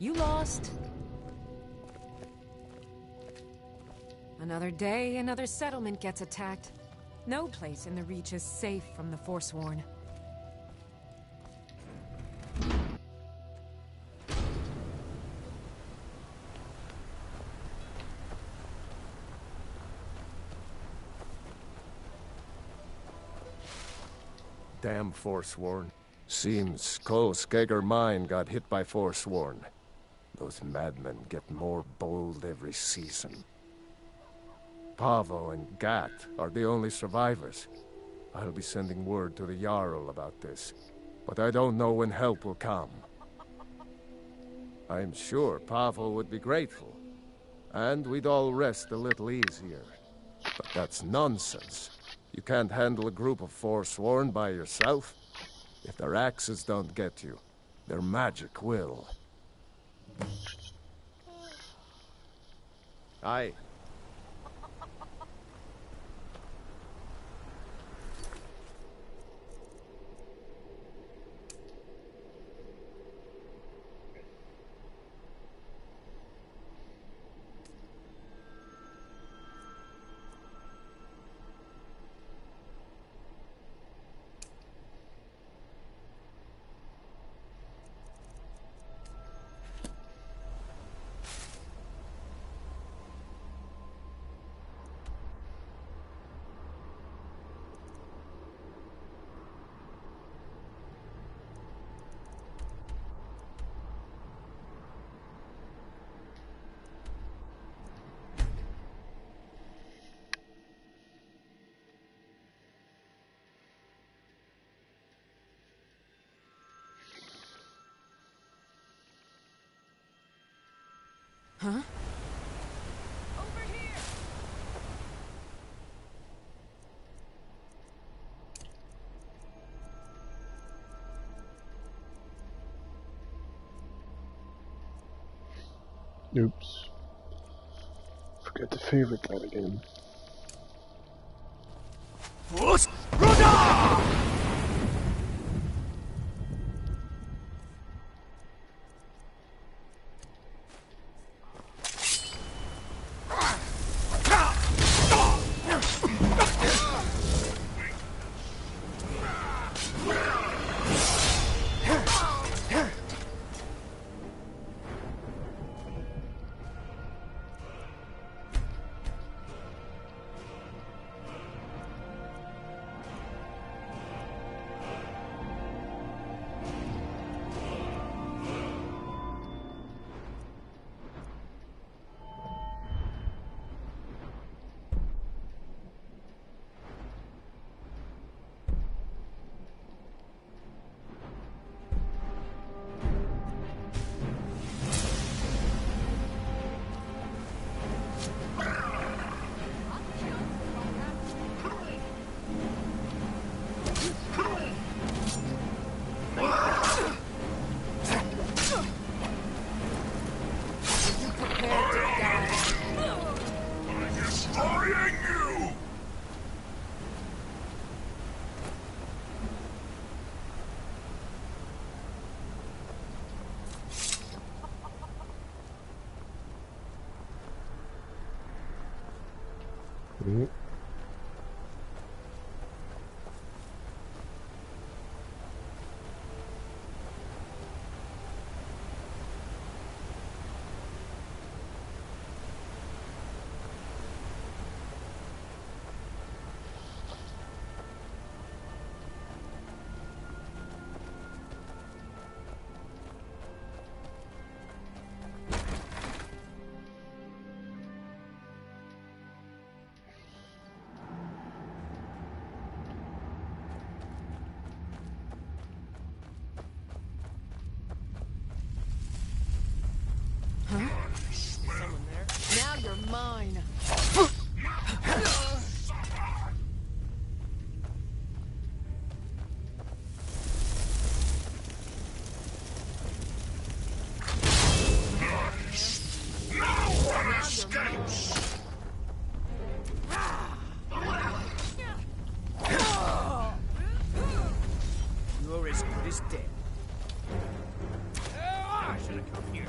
You lost. Another day, another settlement gets attacked. No place in the Reach is safe from the Forsworn. Damn Forsworn. Seems Skeggr Mine got hit by Forsworn. Those madmen get more bold every season. Pavo and Gat are the only survivors. I'll be sending word to the Jarl about this, but I don't know when help will come. I'm sure Pavo would be grateful, and we'd all rest a little easier. But that's nonsense. You can't handle a group of Forsworn by yourself. If their axes don't get you, their magic will. Aye. Huh? Over here! Oops. Forgot the favorite gun again. Someone there. Now you're mine. You're as good as dead. I should have come here.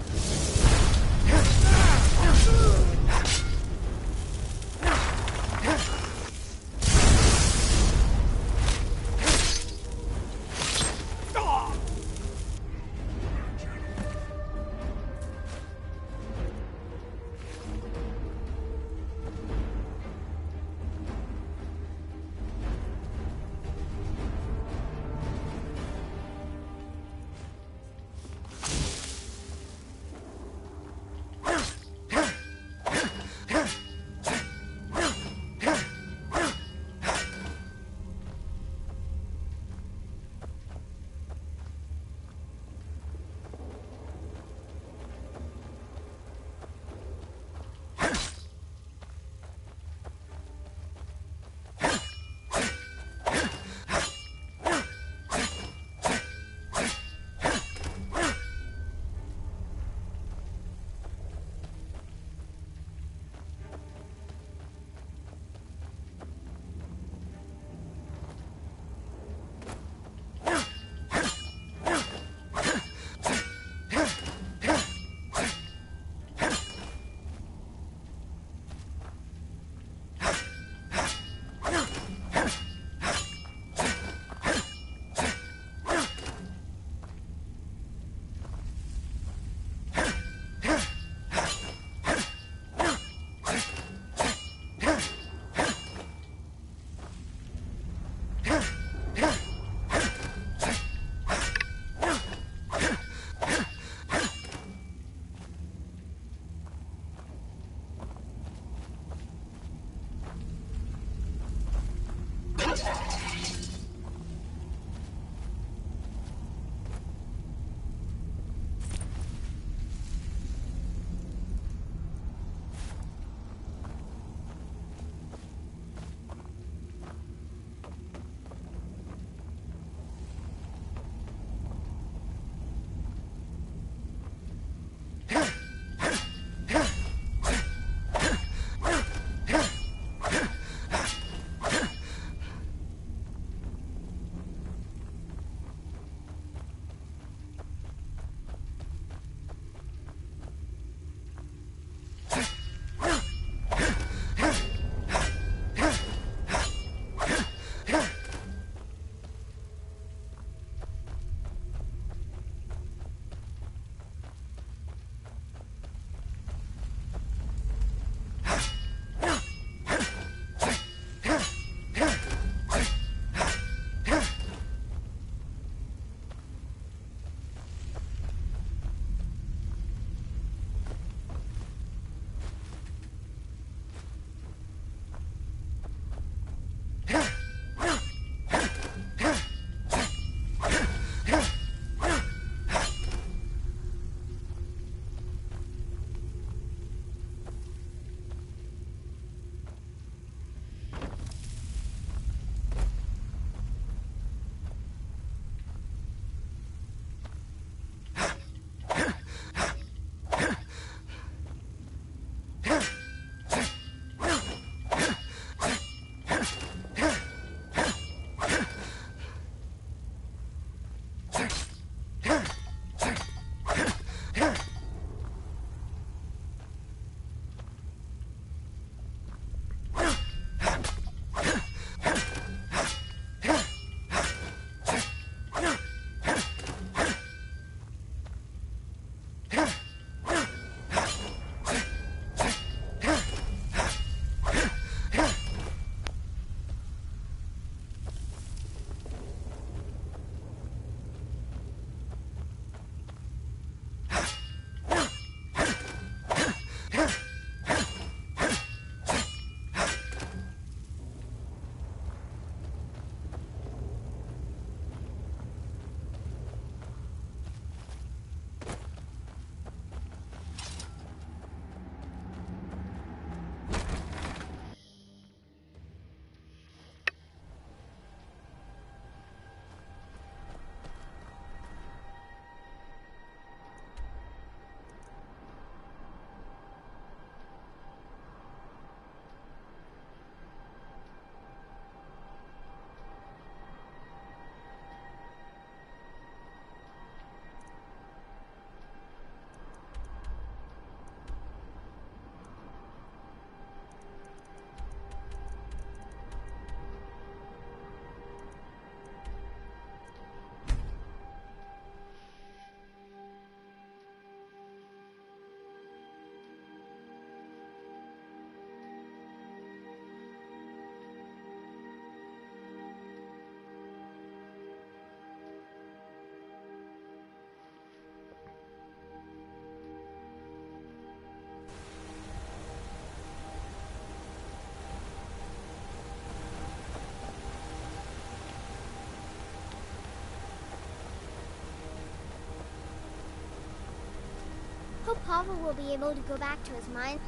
Papa will be able to go back to his mine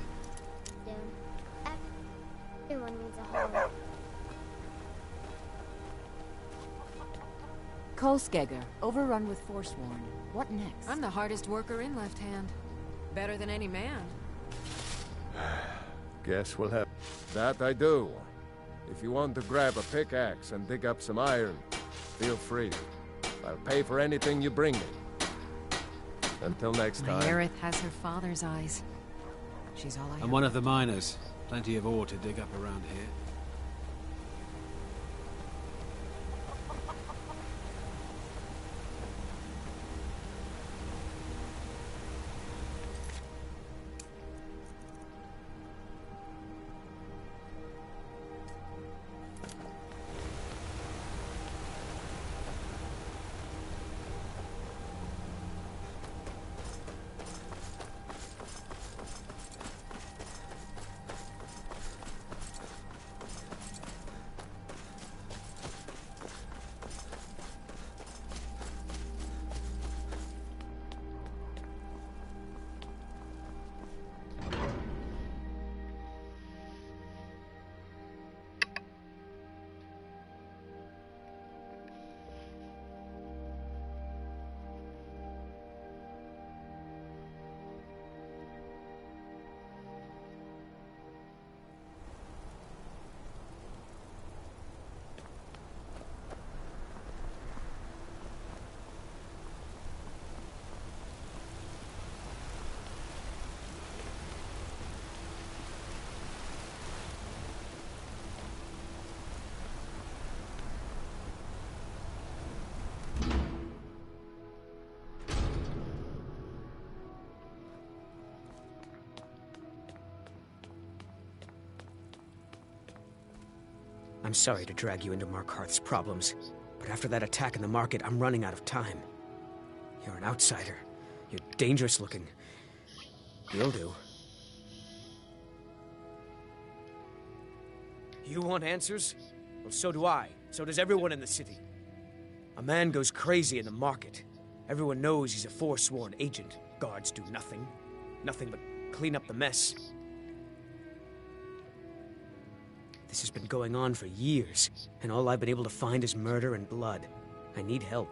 soon. Everyone needs a home. Kolskegger, overrun with Forsworn. What next? I'm the hardest worker in Left Hand. Better than any man. Guess we'll have... That I do. If you want to grab a pickaxe and dig up some iron, feel free. I'll pay for anything you bring me. Until next time. Markarth has her father's eyes. She's all I have. I'm one of the miners. Plenty of ore to dig up around here. I'm sorry to drag you into Markarth's problems, but after that attack in the market, I'm running out of time. You're an outsider. You're dangerous looking. You'll do. You want answers? Well, so do I. So does everyone in the city. A man goes crazy in the market. Everyone knows he's a forsworn agent. Guards do nothing. Nothing but clean up the mess. This has been going on for years, and all I've been able to find is murder and blood. I need help.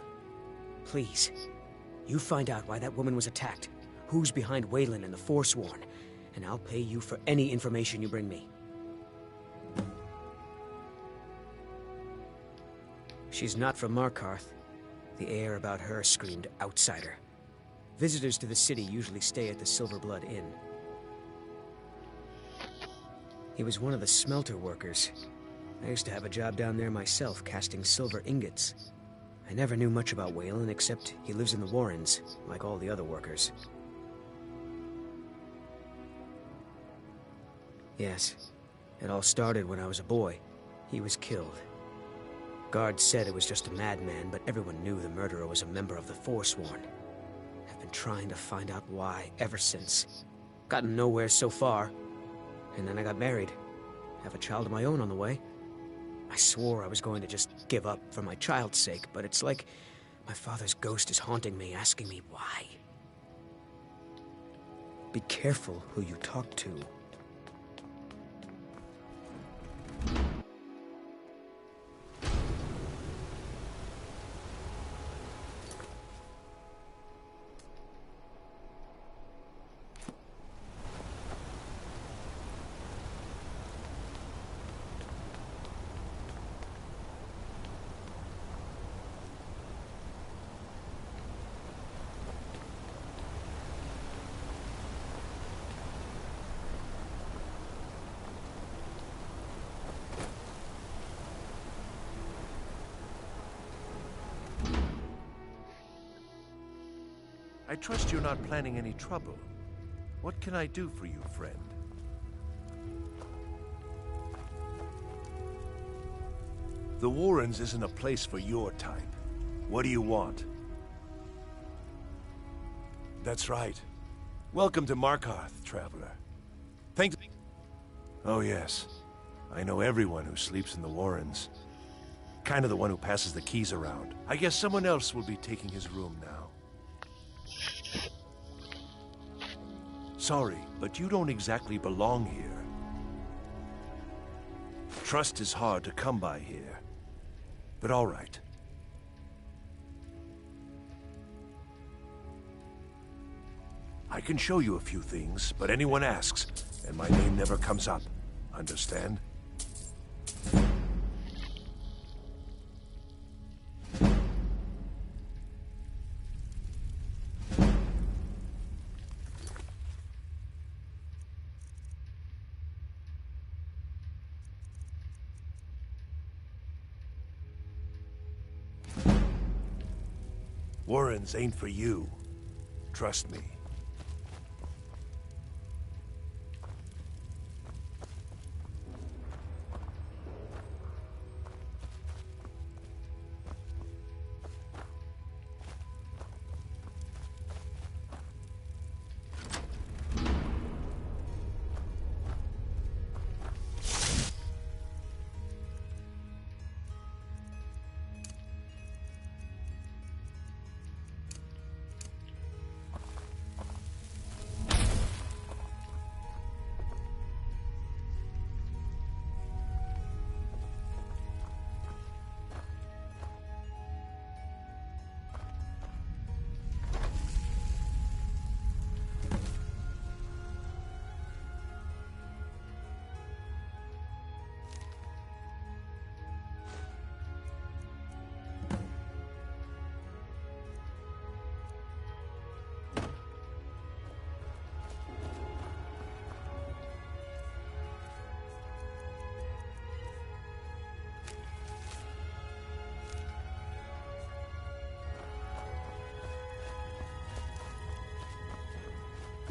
Please, you find out why that woman was attacked, who's behind Waylon and the Forsworn, and I'll pay you for any information you bring me. She's not from Markarth. The air about her screamed outsider. Visitors to the city usually stay at the Silver Blood Inn. He was one of the smelter workers. I used to have a job down there myself, casting silver ingots. I never knew much about Waylon, except he lives in the Warrens, like all the other workers. Yes, it all started when I was a boy. He was killed. Guards said it was just a madman, but everyone knew the murderer was a member of the Forsworn. I've been trying to find out why ever since. Gotten nowhere so far. And then I got married. Have a child of my own on the way. I swore I was going to just give up for my child's sake, but it's like my father's ghost is haunting me, asking me why. Be careful who you talk to. I trust you're not planning any trouble. What can I do for you, friend? The Warrens isn't a place for your type. What do you want? That's right. Welcome to Markarth, traveler. Thanks. Oh yes. I know everyone who sleeps in the Warrens. Kind of the one who passes the keys around. I guess someone else will be taking his room now. sorry, but you don't exactly belong here. Trust is hard to come by here. But all right. I can show you a few things, but anyone asks, and my name never comes up. Understand? Warrens ain't for you. Trust me.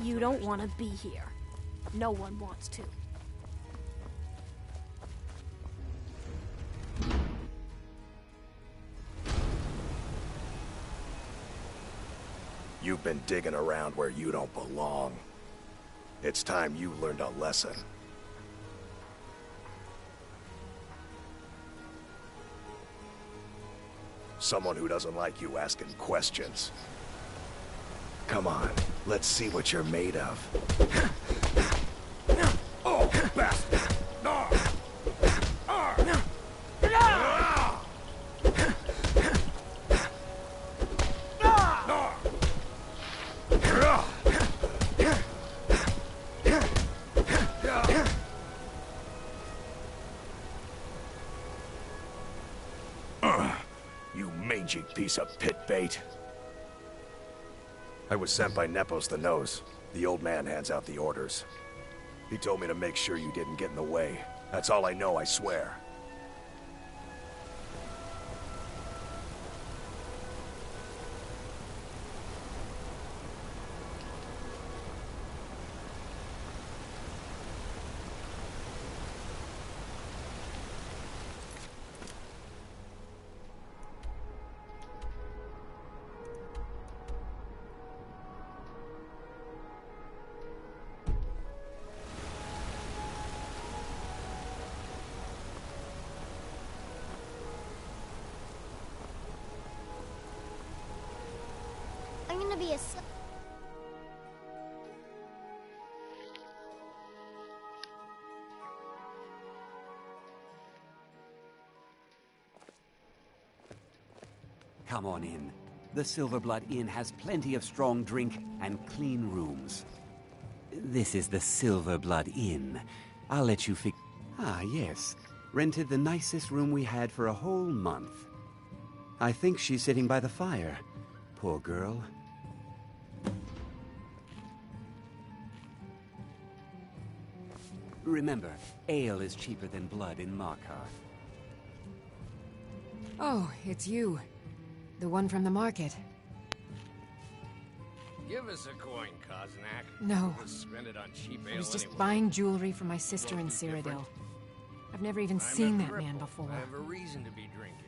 You don't want to be here. No one wants to. You've been digging around where you don't belong. It's time you learned a lesson. Someone who doesn't like you asking questions. Come on, let's see what you're made of. Oh, bastard! You mangy piece of pit bait. I was sent by Nepos the Nose. The old man hands out the orders. He told me to make sure you didn't get in the way. That's all I know, I swear. I'm gonna be a... Come on in. The Silverblood Inn has plenty of strong drink and clean rooms. This is the Silverblood Inn. I'll let you Ah, yes. Rented the nicest room we had for a whole month. I think she's sitting by the fire. Poor girl. Remember, ale is cheaper than blood in Markarth. Oh, it's you. The one from the market. Give us a coin, Koznak. No. We'll spend it on cheap ale I was just anyway. buying jewelry for my sister in Cyrodiil. I've never even seen that man before. I have a reason to be drinking.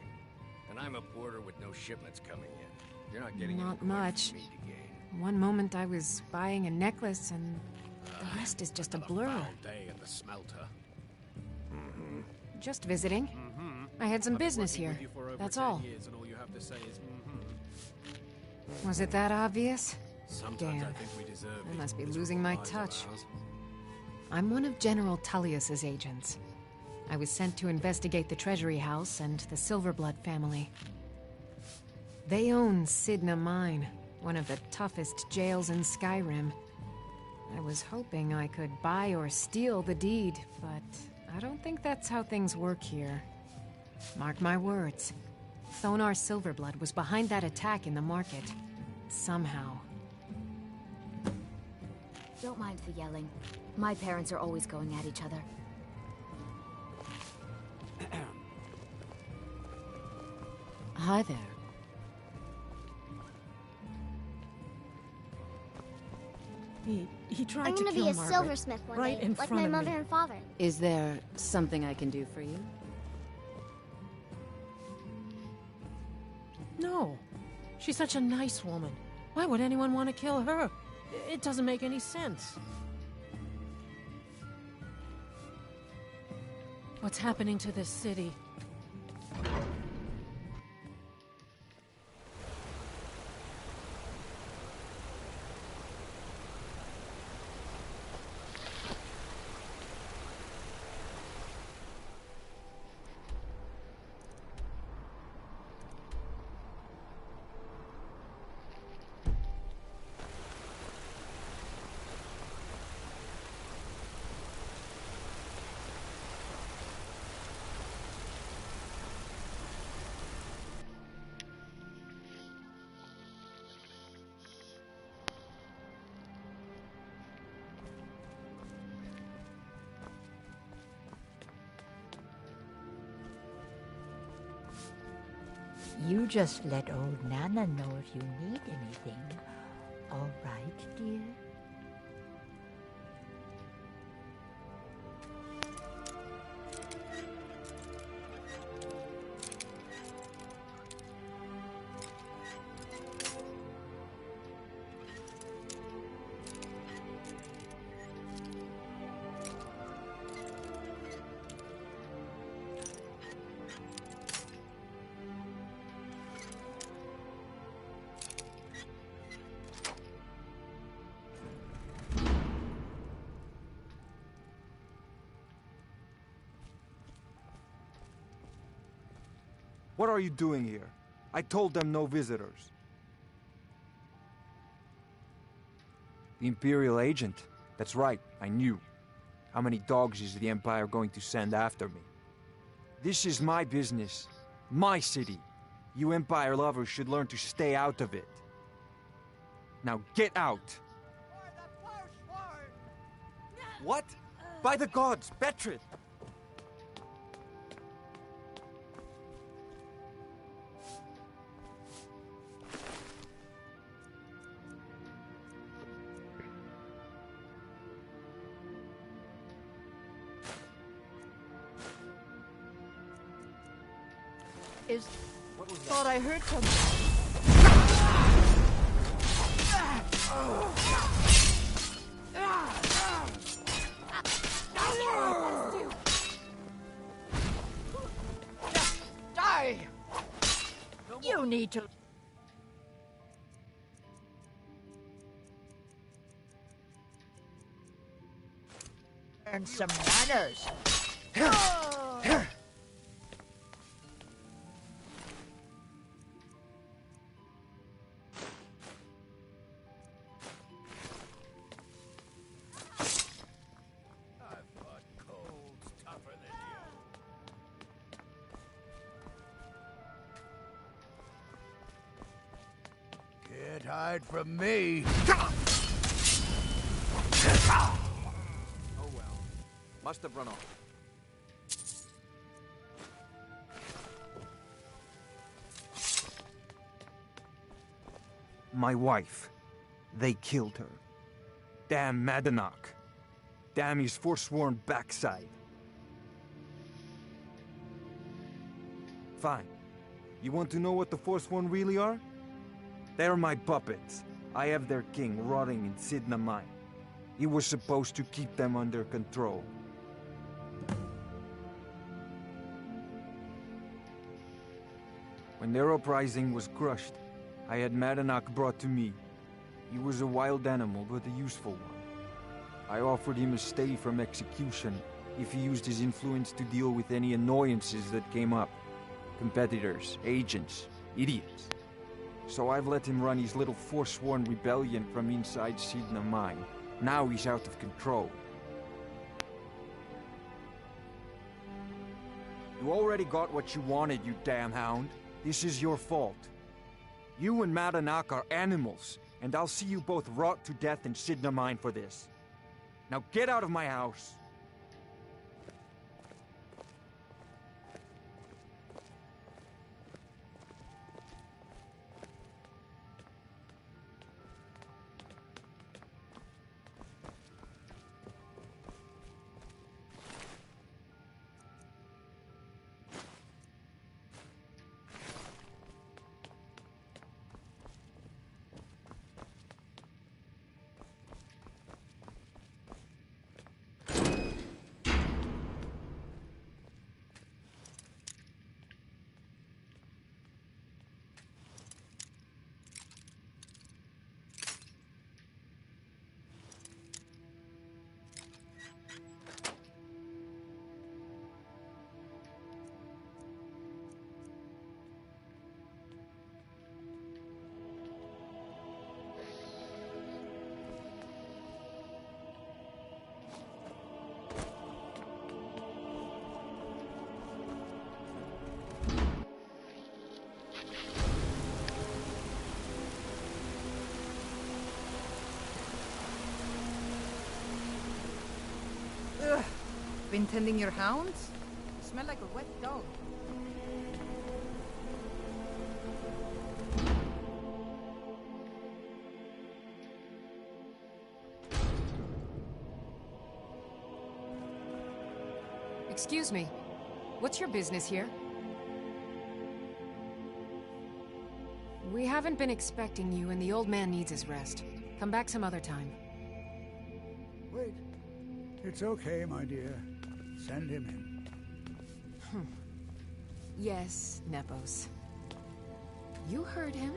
And I'm a porter with no shipments coming in. You're not getting Not any coin much. from me to gain. One moment I was buying a necklace and the rest is just a blur. All day at the smelter. Just visiting. I had some business here. That's all. Years and all you have to say is Was it that obvious? Sometimes I Damn. think we deserve I these must be miserable losing my lives of touch. ours. I'm one of General Tullius's agents. I was sent to investigate the Treasury House and the Silverblood family. They own Sidna Mine, one of the toughest jails in Skyrim. I was hoping I could buy or steal the deed, but I don't think that's how things work here. Mark my words. Thonar Silverblood was behind that attack in the market. Somehow. Don't mind the yelling. My parents are always going at each other. Hi there. He tried I'm to gonna kill be a Margaret, silversmith one right day, in like front my of mother me. and father. Is there something I can do for you? No. She's such a nice woman. Why would anyone want to kill her? It doesn't make any sense. What's happening to this city? You just let old Nana know if you need anything. All right, dear? What are you doing here? I told them no visitors. The Imperial agent? That's right, I knew. How many dogs is the Empire going to send after me? This is my business. My city. You Empire lovers should learn to stay out of it. Now get out! What? By the gods, Betrid! Thought I heard something. Die! You need to... learn some manners. Can't hide from me. Oh well. Must have run off. My wife. They killed her. Damn Madanach. Damn his forsworn backside. Fine. You want to know what the Forsworn really are? They're my puppets. I have their king rotting in Sidna Mine. He was supposed to keep them under control. When their uprising was crushed, I had Madanach brought to me. He was a wild animal, but a useful one. I offered him a stay from execution if he used his influence to deal with any annoyances that came up. Competitors, agents, idiots. So I've let him run his little forsworn rebellion from inside Sidna Mine. Now he's out of control. You already got what you wanted, you damn hound. This is your fault. You and Madanak are animals, and I'll see you both rot to death in Sidna Mine for this. Now get out of my house! Been tending your hounds? You smell like a wet dog. Excuse me. What's your business here? We haven't been expecting you, and the old man needs his rest. Come back some other time. Wait. It's okay, my dear. Send him in. Yes, Nepos. You heard him.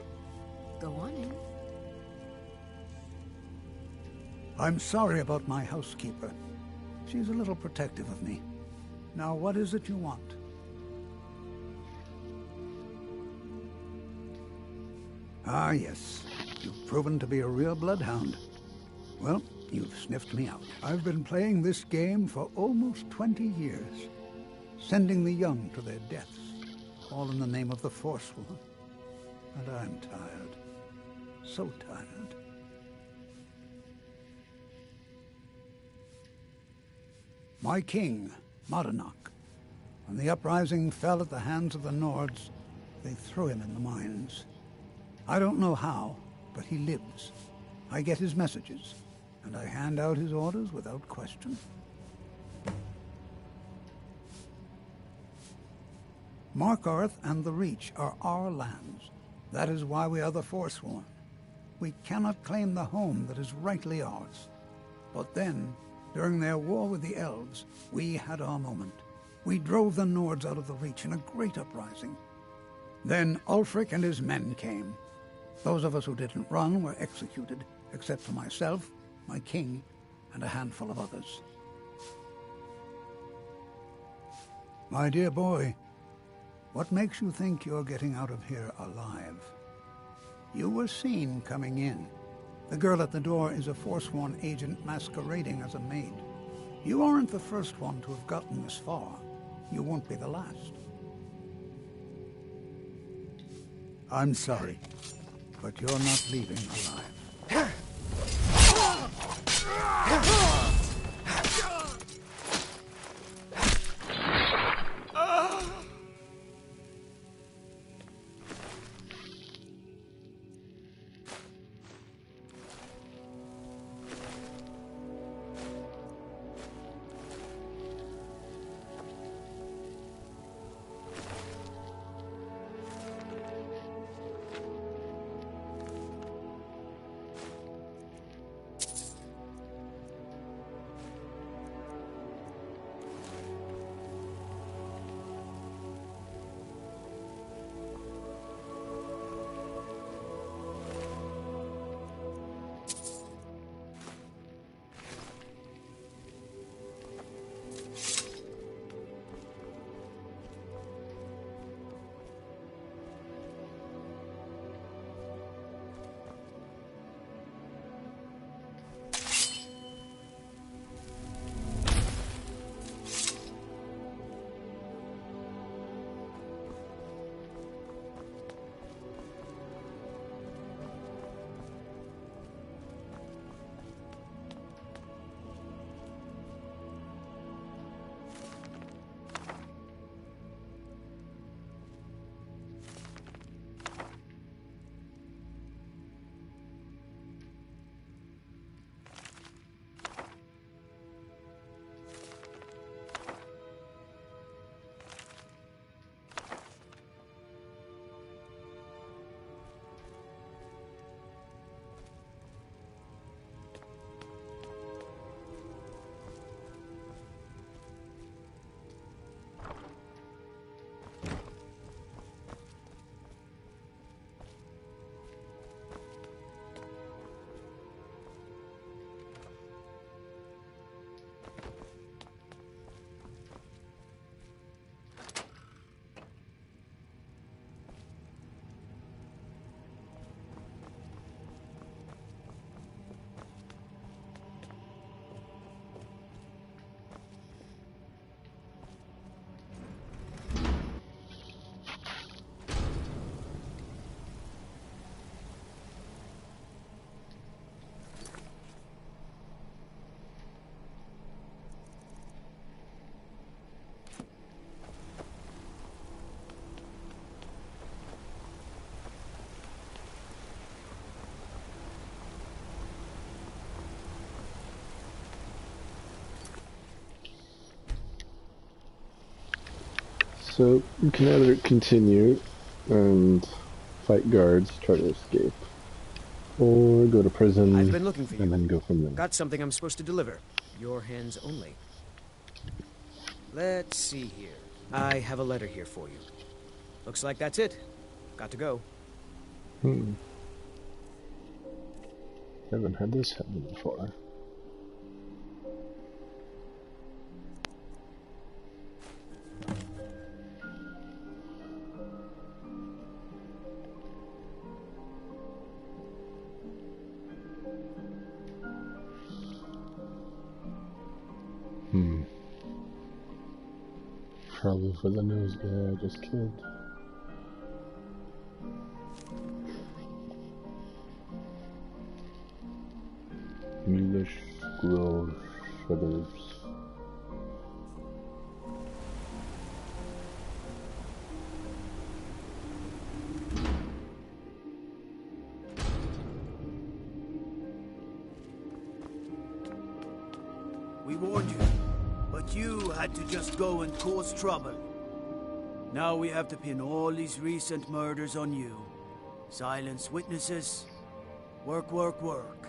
Go on in. I'm sorry about my housekeeper. She's a little protective of me. Now, what is it you want? Ah, yes. You've proven to be a real bloodhound. Well, you've sniffed me out. I've been playing this game for almost 20 years, sending the young to their deaths, all in the name of the Forsworn. And I'm tired. So tired. My king, Madanak, when the uprising fell at the hands of the Nords, they threw him in the mines. I don't know how, but he lives. I get his messages, and I hand out his orders without question. Markarth and the Reach are our lands. That is why we are the Forsworn. We cannot claim the home that is rightly ours. But then, during their war with the Elves, we had our moment. We drove the Nords out of the Reach in a great uprising. Then Ulfric and his men came. Those of us who didn't run were executed, except for myself, my king, and a handful of others. My dear boy, what makes you think you're getting out of here alive? You were seen coming in. The girl at the door is a Forsworn agent masquerading as a maid. You aren't the first one to have gotten this far. You won't be the last. I'm sorry, but you're not leaving alive. So you can either continue and fight guards, try to escape, or go to prison I've been looking for you. and then go from there. Got something I'm supposed to deliver. Your hands only. Let's see here. I have a letter here for you. Looks like that's it. Got to go. Haven't had this happen before. Probably for the news guy I just killed. Mulish Grove Shutters. We warned you, but you had to just go and cause trouble. Now we have to pin all these recent murders on you. Silence witnesses. Work, work, work.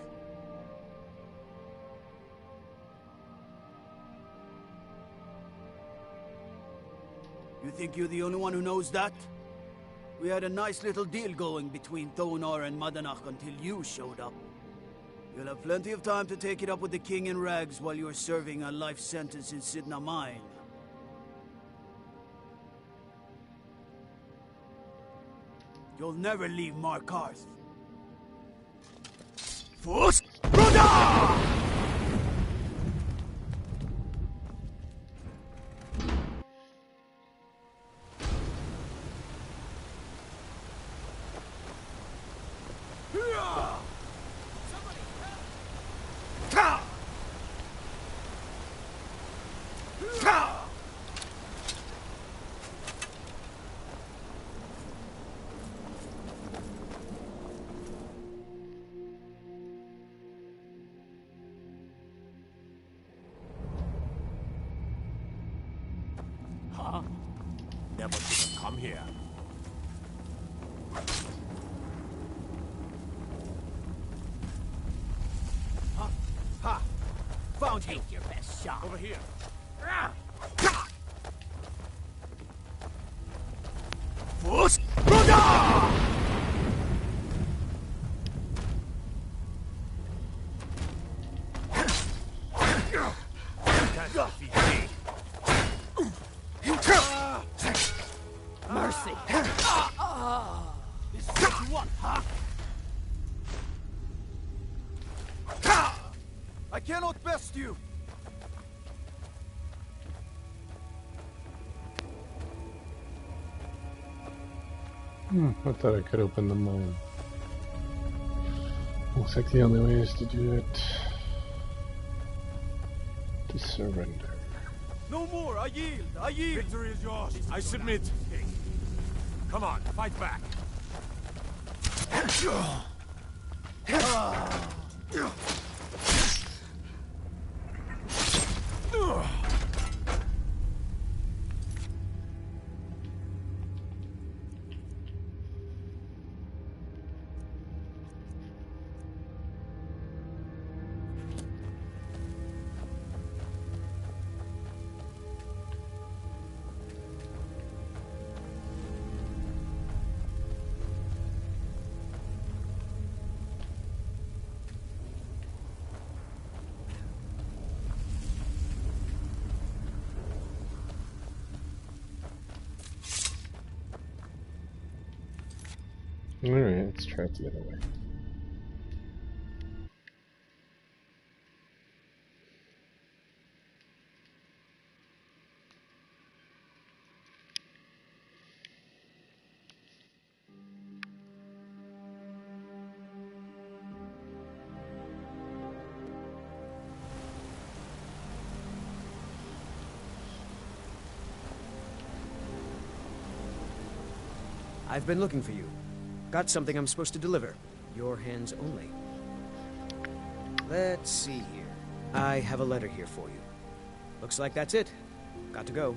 You think you're the only one who knows that? We had a nice little deal going between Thonar and Madanach until you showed up. You'll have plenty of time to take it up with the king in rags while you're serving a life sentence in Sidna Mine. You'll never leave Markarth. Fus Bruda! Huh? Never should have come here. Huh? Ha! Found you. Take your best shot. Over here. Fus Bruda! Mercy. This is what you want, huh? I cannot best you. I thought I could open the mine. Looks like the only way is to do it. To surrender. No more, I yield, I yield. Victory is yours. I submit. Come on, fight back. Alright, let's try it the other way. I've been looking for you. Got something I'm supposed to deliver. Your hands only. Let's see here. I have a letter here for you. Looks like that's it. Got to go.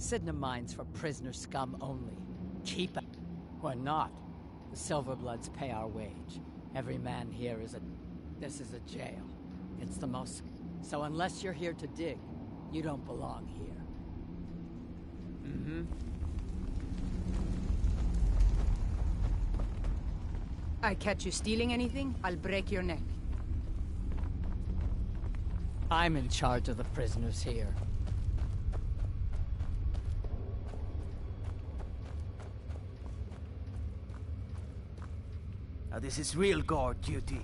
Sidna mines for prisoner scum only. Keep it. Or not. The Silverbloods pay our wage. Every man here is a... This is a jail. It's the most... So unless you're here to dig, you don't belong here. Mm-hmm. I catch you stealing anything, I'll break your neck. I'm in charge of the prisoners here. Now this is real guard duty.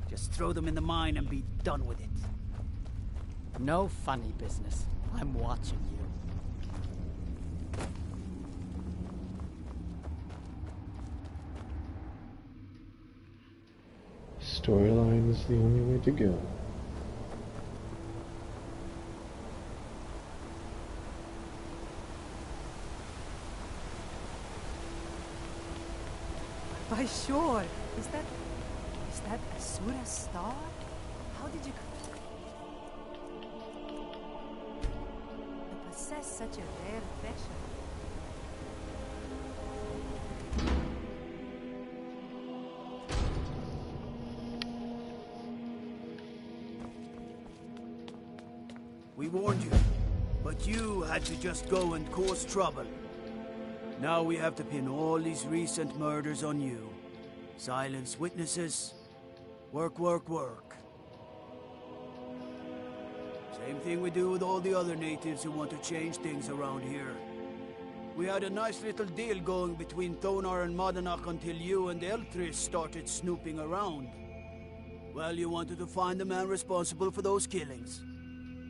Just throw them in the mine and be done with it. No funny business. I'm watching you. Storyline is the only way to go. By sure. Is that Asura's star? How did you... I possess such a rare treasure. We warned you, but you had to just go and cause trouble. Now we have to pin all these recent murders on you. Silence witnesses. Work, work, work. Same thing we do with all the other natives who want to change things around here. We had a nice little deal going between Thonar and Madanach until you and Eltris started snooping around. Well, you wanted to find the man responsible for those killings.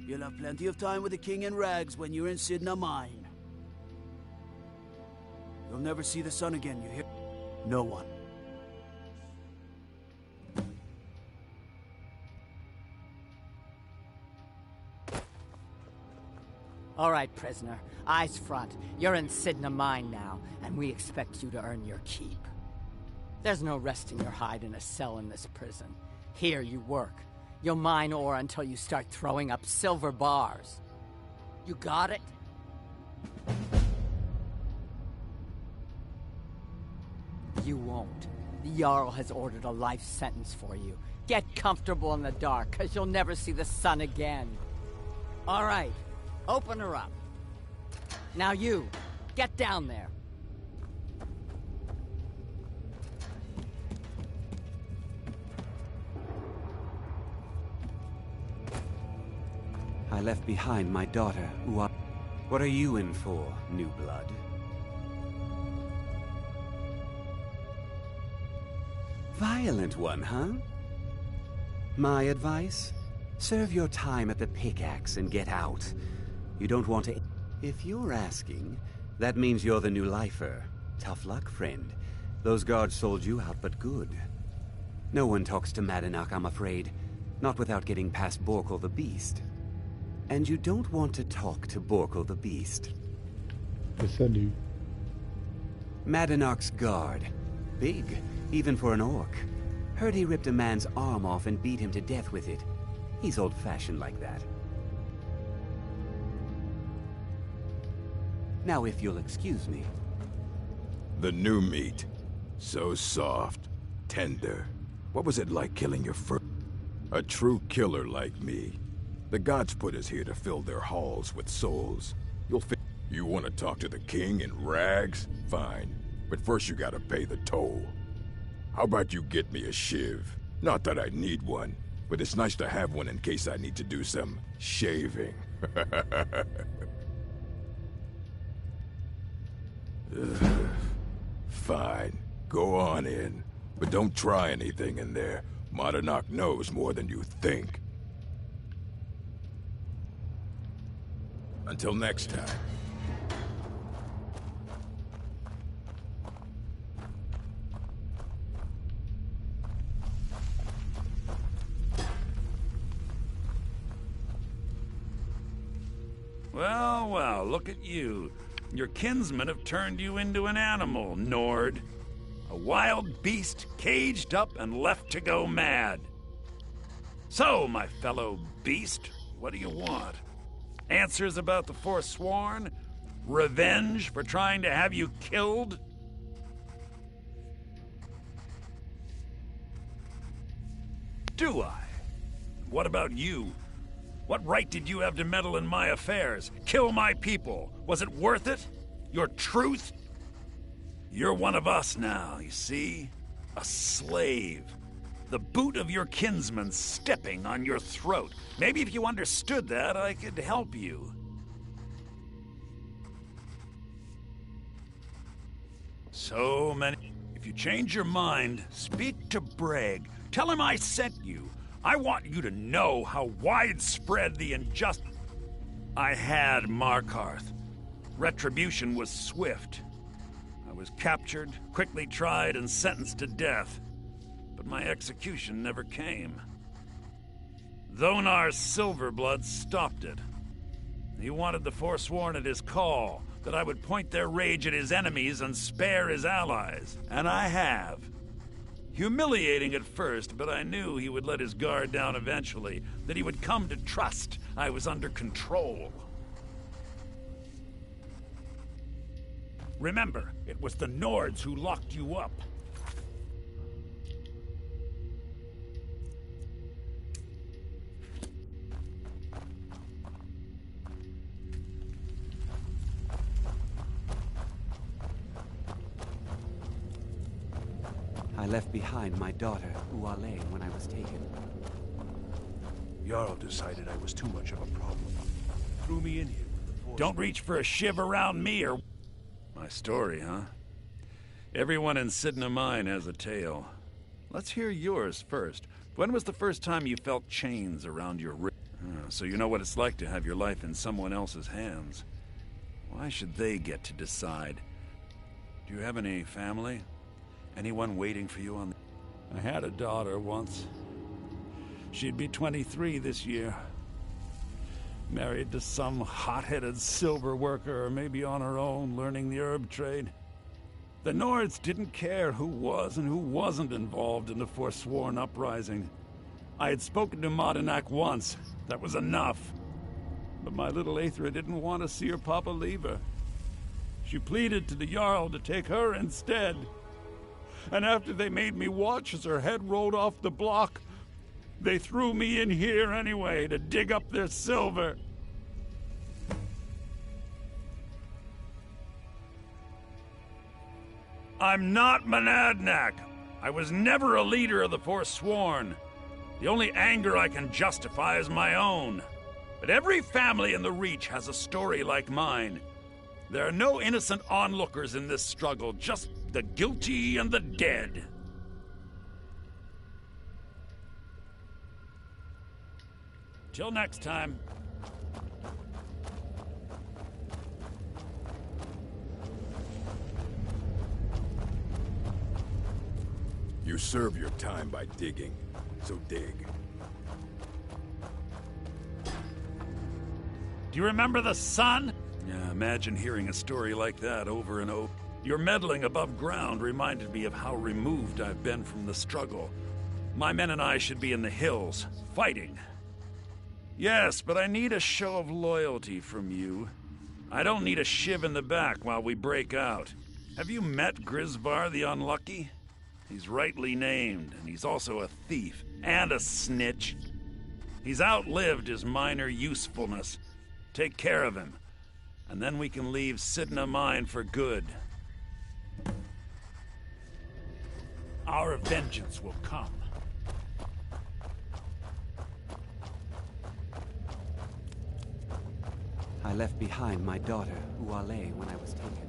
You'll have plenty of time with the king in rags when you're in Sidna Mine. You'll never see the sun again, you hear? No one. All right, prisoner. Eyes front. You're in Sidna Mine now, and we expect you to earn your keep. There's no resting your hide in a cell in this prison. Here you work. You'll mine ore until you start throwing up silver bars. You got it? You won't. The Jarl has ordered a life sentence for you. Get comfortable in the dark, because you'll never see the sun again. All right, open her up. Now you, get down there. I left behind my daughter, Ua. What are you in for, new blood? Violent one, huh? My advice? Serve your time at the pickaxe and get out. You don't want to... If you're asking, that means you're the new lifer. Tough luck, friend. Those guards sold you out, but good. No one talks to Madanach, I'm afraid. Not without getting past Borkul the Beast. And you don't want to talk to Borkul the Beast. Yes, I do. Madanach's guard. Big, even for an orc. Heard he ripped a man's arm off and beat him to death with it. He's old-fashioned like that. Now, if you'll excuse me. The new meat. So soft, tender. What was it like killing your first? A true killer like me. The gods put us here to fill their halls with souls. You want to talk to the king in rags? Fine. But first you gotta pay the toll. How about you get me a shiv? Not that I need one, but it's nice to have one in case I need to do some shaving. Fine. Go on in. But don't try anything in there. Madanach knows more than you think. Until next time. Well, well, look at you. Your kinsmen have turned you into an animal, Nord. A wild beast caged up and left to go mad. So, my fellow beast, what do you want? Answers about the Forsworn? Revenge for trying to have you killed? Do I? What about you? What right did you have to meddle in my affairs? Kill my people? Was it worth it? Your truth? You're one of us now, you see? A slave. The boot of your kinsman stepping on your throat. Maybe if you understood that, I could help you. So many. If you change your mind, speak to Breg. Tell him I sent you. I want you to know how widespread the injustice. I had Markarth. Retribution was swift. I was captured, quickly tried, and sentenced to death. But my execution never came. Thonar's Silverblood stopped it. He wanted the Forsworn at his call, that I would point their rage at his enemies and spare his allies. And I have. Humiliating at first, but I knew he would let his guard down eventually, that he would come to trust I was under control. Remember, it was the Nords who locked you up. I left behind my daughter, Uale, when I was taken. Jarl decided I was too much of a problem. Threw me in here with the force. Don't reach for a shiv around me or... My story, huh? Everyone in Sidna Mine has a tale. Let's hear yours first. When was the first time you felt chains around your wrist? So you know what it's like to have your life in someone else's hands. Why should they get to decide? Do you have any family? Anyone waiting for you on the... I had a daughter once. She'd be 23 this year. Married to some hot-headed silver worker, or maybe on her own, learning the herb trade. The Nords didn't care who was and who wasn't involved in the Forsworn uprising. I had spoken to Madanak once. That was enough. But my little Aethra didn't want to see her papa leave her. She pleaded to the Jarl to take her instead. And after they made me watch as her head rolled off the block, they threw me in here anyway to dig up their silver. I'm not Monadnack. I was never a leader of the Forsworn. The only anger I can justify is my own. But every family in the Reach has a story like mine. There are no innocent onlookers in this struggle, just the guilty and the dead. Till next time. You serve your time by digging, so dig. Do you remember the sun? Yeah, imagine hearing a story like that over and over. Your meddling above ground reminded me of how removed I've been from the struggle. My men and I should be in the hills, fighting. Yes, but I need a show of loyalty from you. I don't need a shiv in the back while we break out. Have you met Grisvar the Unlucky? He's rightly named, and he's also a thief and a snitch. He's outlived his minor usefulness. Take care of him, and then we can leave Sidna Mine for good. Our vengeance will come. I left behind my daughter, Uale, when I was taken.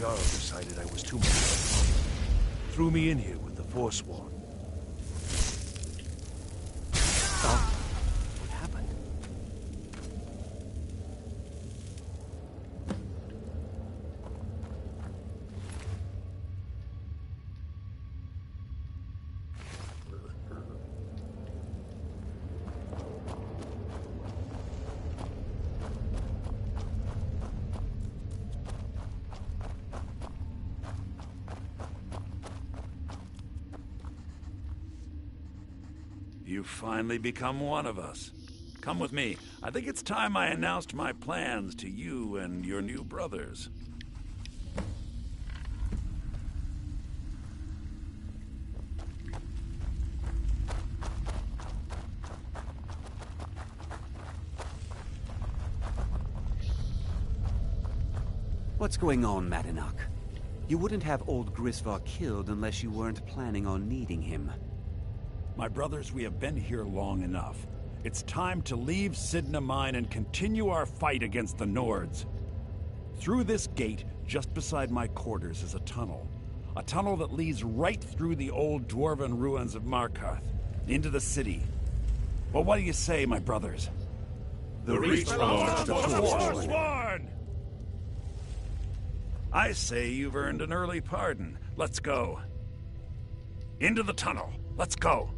Jarl decided I was too much of a problem. Threw me in here with the Forsworn. What happened? You've finally become one of us. Come with me. I think it's time I announced my plans to you and your new brothers. What's going on, Madanach? You wouldn't have old Grisvar killed unless you weren't planning on needing him. My brothers, we have been here long enough. It's time to leave Sidna Mine and continue our fight against the Nords. Through this gate, just beside my quarters, is a tunnel. A tunnel that leads right through the old dwarven ruins of Markarth, into the city. Well, what do you say, my brothers? The Reach belongs to the Forsworn! I say you've earned an early pardon. Let's go. Into the tunnel. Let's go.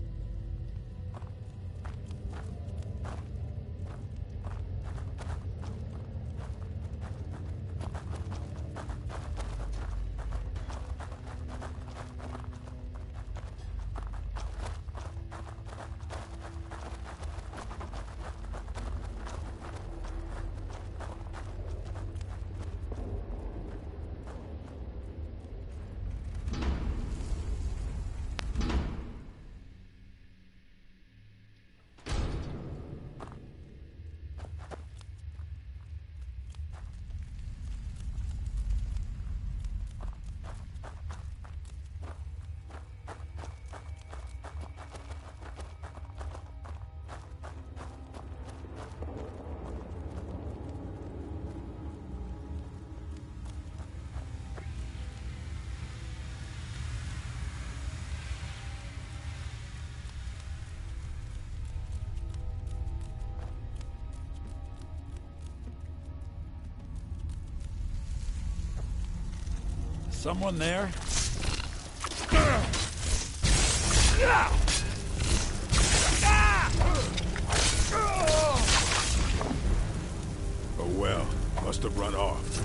Someone there? Oh well, must have run off.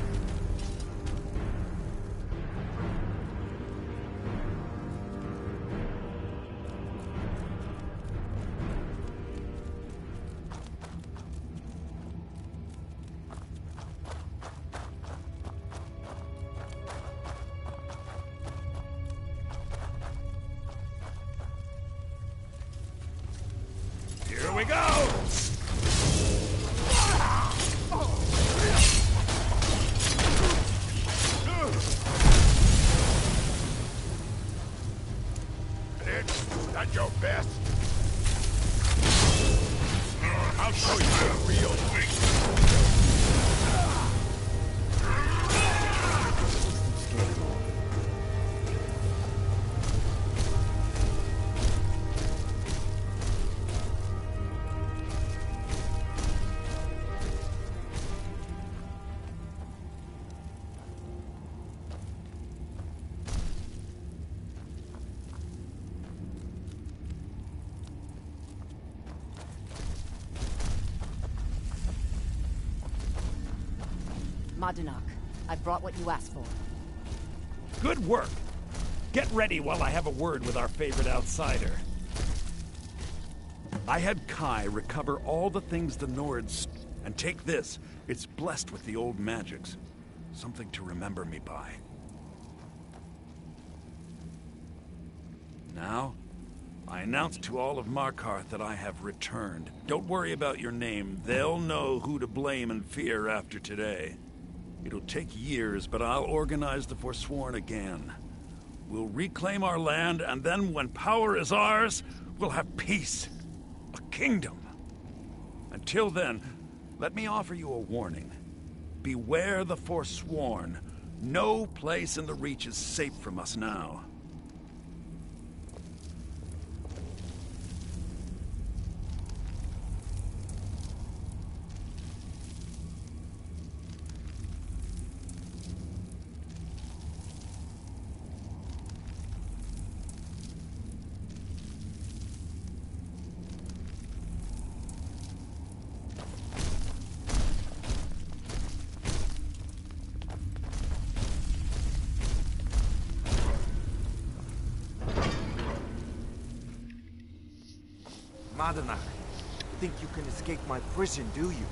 Here we go! It's not your best. I'll show you the real thing. Madanach, I brought what you asked for. Good work! Get ready while I have a word with our favorite outsider. I had Kai recover all the things the Nords... And take this. It's blessed with the old magics. Something to remember me by. Now, I announce to all of Markarth that I have returned. Don't worry about your name. They'll know who to blame and fear after today. It'll take years, but I'll organize the Forsworn again. We'll reclaim our land, and then when power is ours, we'll have peace. A kingdom. Until then, let me offer you a warning. Beware the Forsworn. No place in the Reach is safe from us now. Madana, think you can escape my prison, do you?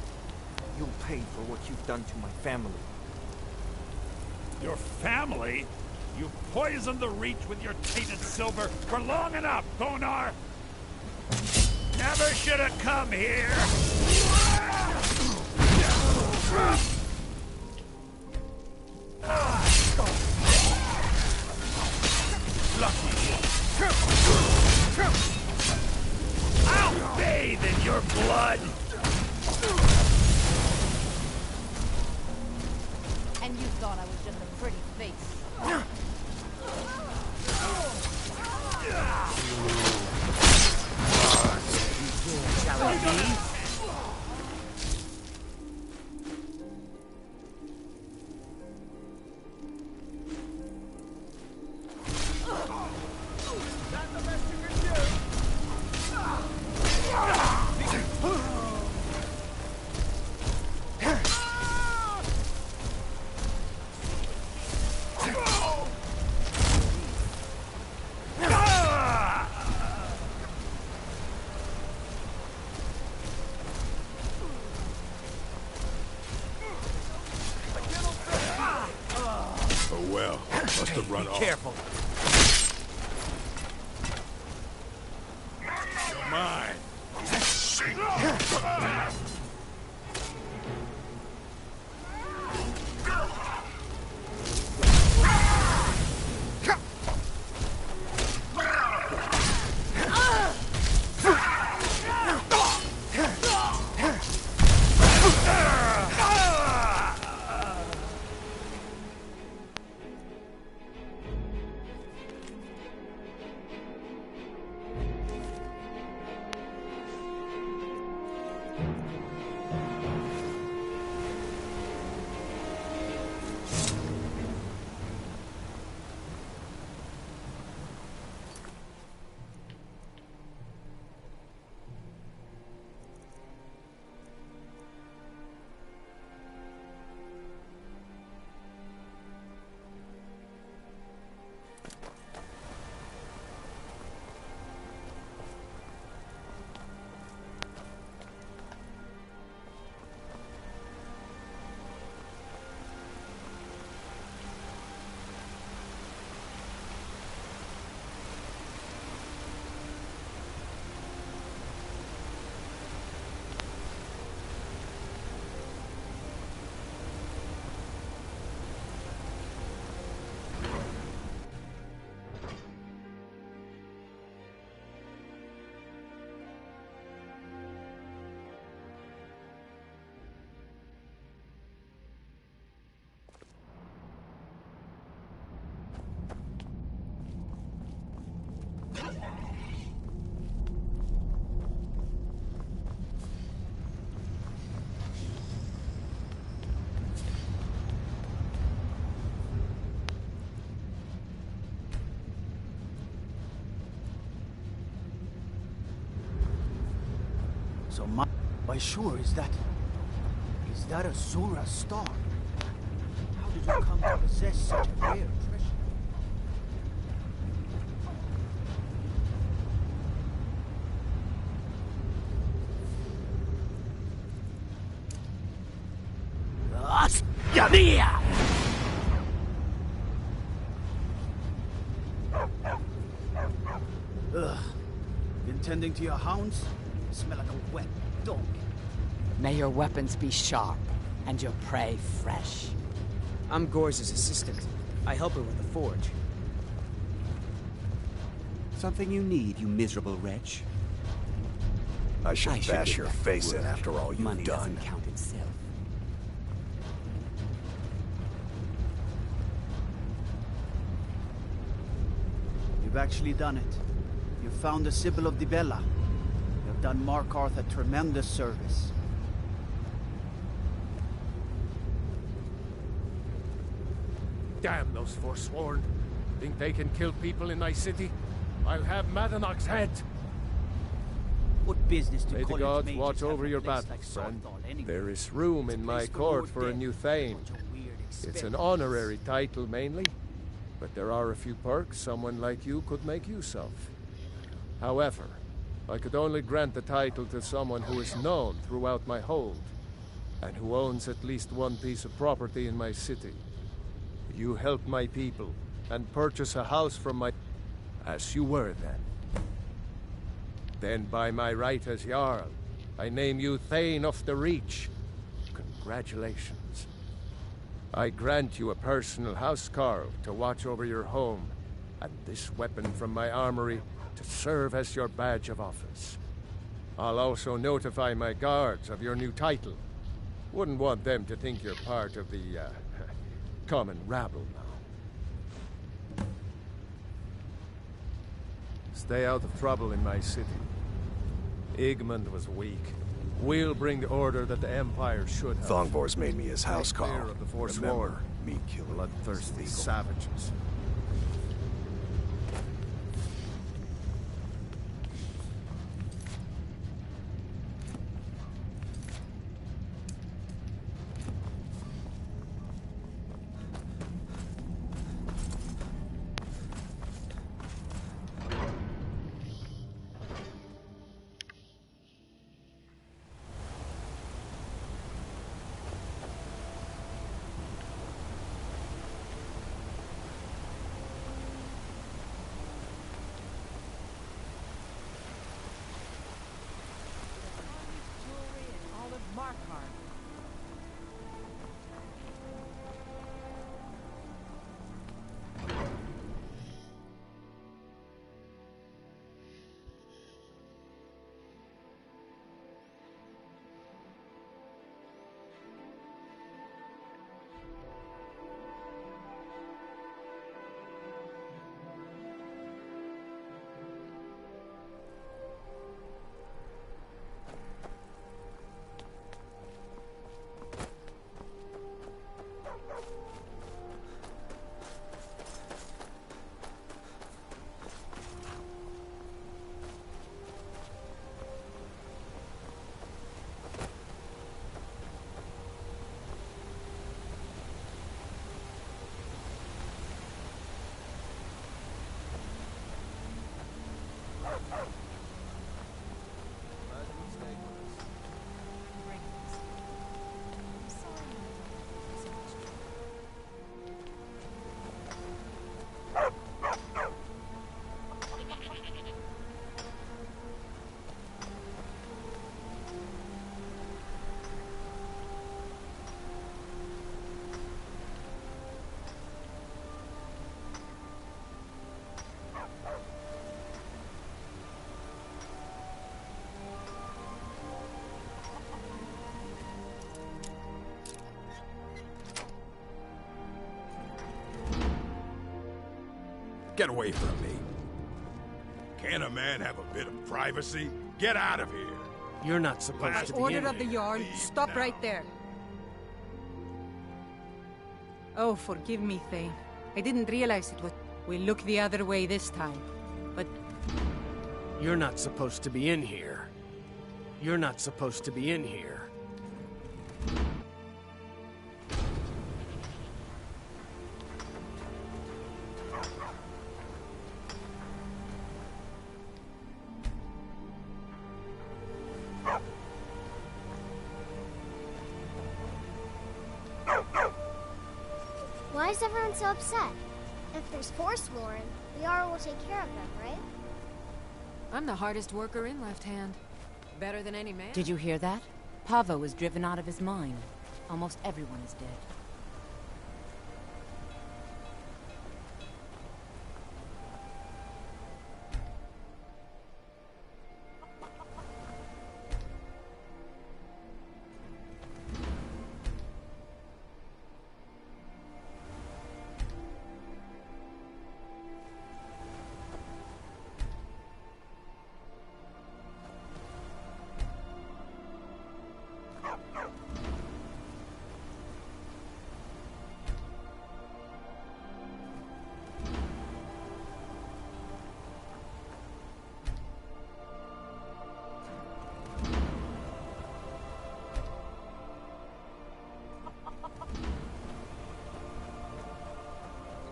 You'll pay for what you've done to my family. Your family? You poisoned the Reach with your tainted silver for long enough, Thonar! Never should have come here! I'll bathe in your blood! And you thought I was just a pretty face. Shall we be? Run off. Careful. You're mine. So why sure is that a Zora star? How did you come to possess such rare treasure? Ugh. Been tending to your hounds? Smell like a wet dog. May your weapons be sharp, and your prey fresh. I'm Gor's assistant. I help her with the forge. Something you need, you miserable wretch? I should bash give your that face in word. after all you've Money done. doesn't count itself. You've actually done it. You found the Sibyl of Dibella. You have done Markarth a tremendous service. Damn those Forsworn. Think they can kill people in my city? I'll have Madanach's head. What business do May the college gods mages watch have over in a your place battle, like friend. Sarthal anyway? There is room in my court for a new Thane. It's an honorary title mainly, but there are a few perks someone like you could make use of. However, I could only grant the title to someone who is known throughout my hold, and who owns at least one piece of property in my city. You help my people, and purchase a house from my... as you were then. Then by my right as Jarl, I name you Thane of the Reach. Congratulations. I grant you a personal housecarl to watch over your home, and this weapon from my armory to serve as your badge of office. I'll also notify my guards of your new title. Wouldn't want them to think you're part of the, common rabble now. Stay out of trouble in my city. Igmund was weak. We'll bring the order that the Empire should have. Thongvor's made me his housecarl. Of the Forsworn, me kill bloodthirsty savages. Markarth. Get away from me. Can a man have a bit of privacy? Get out of here. You're not supposed to be Order in of the Jarl, stop now. right there. Oh, forgive me, Thane. I didn't realize it was... We look the other way this time, but... You're not supposed to be in here. You're not supposed to be in here. Why is everyone so upset? If there's Forsworn, the Jarl will take care of them, right? I'm the hardest worker in Left Hand. Better than any man. Did you hear that? Pavo was driven out of his mind. Almost everyone is dead.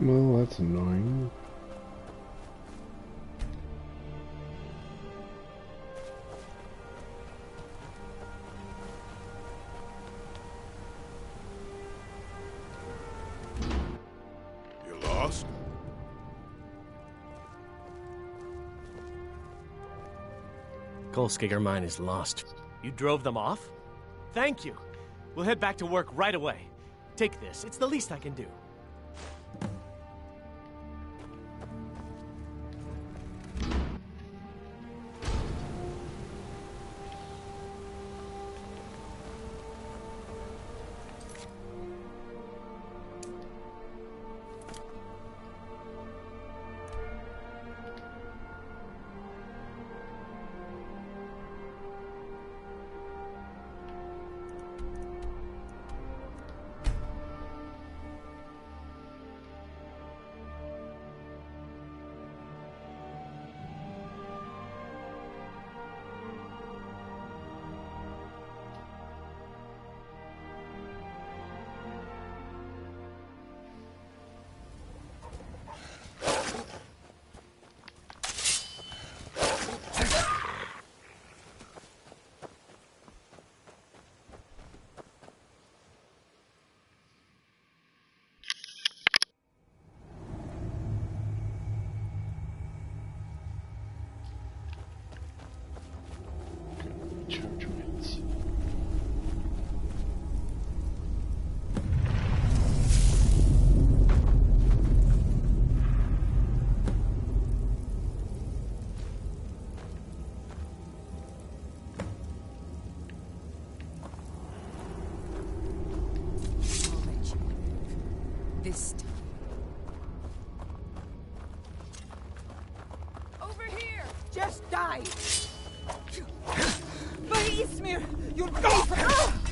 Well, that's annoying. Kolskiger mine is lost. You drove them off? Thank you. We'll head back to work right away. Take this. It's the least I can do. This time. Over here! Just die! By Ismir! You'll pay for...